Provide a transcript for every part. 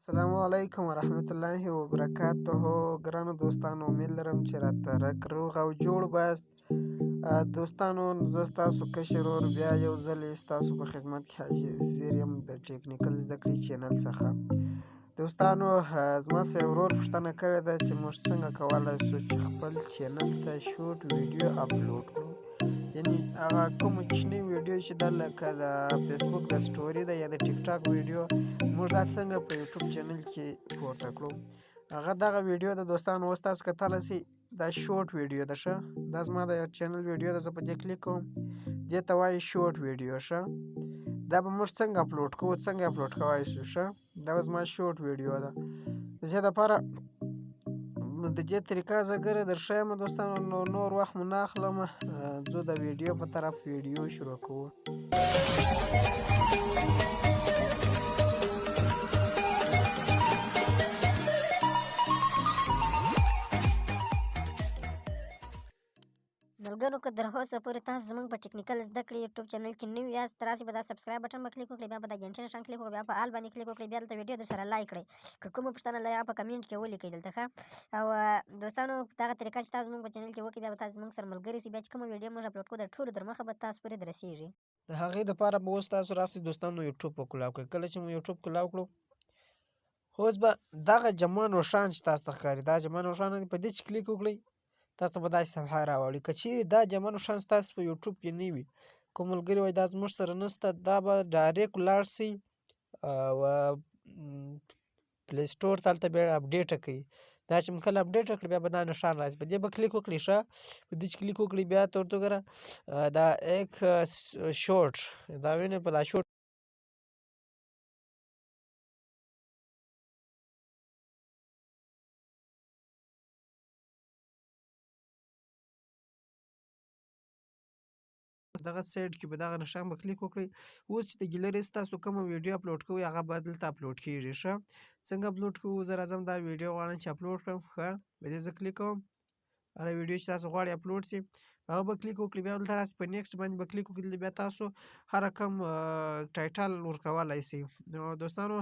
السلام علیکم ورحمت الله وبرکاته. ګرانو دوستانو، امید لرم چې راته روغ او جوړ باست. دوستانو، زه ستاسو کشر ورور بیا یو ځل ستاسو په خدمت کې حاضر یم د ټیکنیکل زده کړې چینل څخه. دوستانو، زما سه ورور پوښتنه کړې ده چې موږ څنګه کولی شو چې خپل چینل ته شورټ ویډیو اپلوډ کړو. یعنې هغه کوم کوچنۍ ویډیو چې ده لکه د فیسبوک د سټوري ده یا د ټیک ټاک ویډیو، موږ دا څنګه په یوټیوب چینل کې پورته کړو. هغه دغه ویډیو ده دوستانو، اوس تاسو کتلی سئ دا شورټ ویډیو ده. ښه، دا زما د چینل ویډیو ده، زه په دې کلیک کوم، دې ته وایي شورټ ویډیو. ښه، دا به موږ څنګه اپلوډ کوو، څنګه اپلوډ کولی شو. ښه، دا به زما شورټ ویډیو ده. د دې دپاره د دې طریقه زه ګره درښیم دوستانو، نو نور وخت مو نه اخلم، ځو د ویډیو په طرف ویډیو شروع کوو. ملګرو، که تر اوسه پورې تاسو زموږ په ټیکنیکل زده کړې یوټیوب چینل کې نوي یاست، راسئ به دا سبسکرایب بټن به کلیک وکړئ، بیا به دا ګنټۍ نښان کلیک وکړئ، بیا په آل باندې کلیک وکړئ، بیا دلته ویډیو درسره لایک کړئ. که کومه پوښتنه لرئ هغه په کمنټ کې ولیکئ دلته. ښه، او دوستانو، دغه طریقه چې تاسو زموږ په چینل کې وکړئ، بیا به تاسو زموږ سره ملګري سئ. بیا چې کومه ویډیو موږ اپلوډ کوو د ټولو تر مخه به تاسو پورې دررسېږي. د هغې دپاره به اوس تاسو راسئ دوستانو یوټیوب په کلاو کړئ. کله چې مو یوټیوب کلاو کړو، اوس به دغه جمع نښان چې تاسو ته ښکاري، دا جمع نښان په دې چې کلیک وکړئ، تاسو ته به داسې صفحه راوړي. که چیرې دا جمع نښان ستاسو په یوټیوب کې نه وي، کوم ملګري وایي دا زموږ سره نشته، دا به ډایرکټ ولاړ سئ او پلی سټور ته، هلته بیا اپډیټه کوي. دا چې مو کله اپډیټه کړي، بیا به دا نښان راځي، په دې به کلیک وکړئ. ښه، په دې چې کلیک وکړئ، بیا ته ورته وګوره دا ایک شورټ، دا وینئ په دا شورټ دغه سایډ کې به دغه نښان به کلیک وکړئ. اوس چې د ګیلري ستاسو کومه ویډیو اپلوډ کوئ، هغه به دلته اپلوډ کېږي. ښه، څنګه اپلوډ کوو، زه راځم دا ویډیو غواړم چې اپلوډ کړم. ښه، په دې زه کلیک کوم، هره ویډیو چې تاسو غواړئ اپلوډ سي هغه به کلیک وکړئ، بیا دلته راسئ په نیکسټ باندې به کلیک وکړئ. بیا تاسو هر رقم ټایټل ورکولی سئ. نو دوستانو،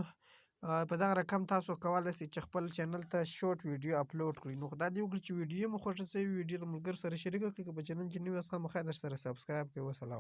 په دغه رقم تاسو کولی سئ چې خپل چینل ته شورټ ویډیو اپلوډ کړئ. نو خدای دې وکړي چې ویډیو مو خوښه سوې وي، ویډیو د ملګرو سره شریکه کړئ. که په چینل کې نوي یاست خامخا درسره سبسکرایب کړئ. وسلام.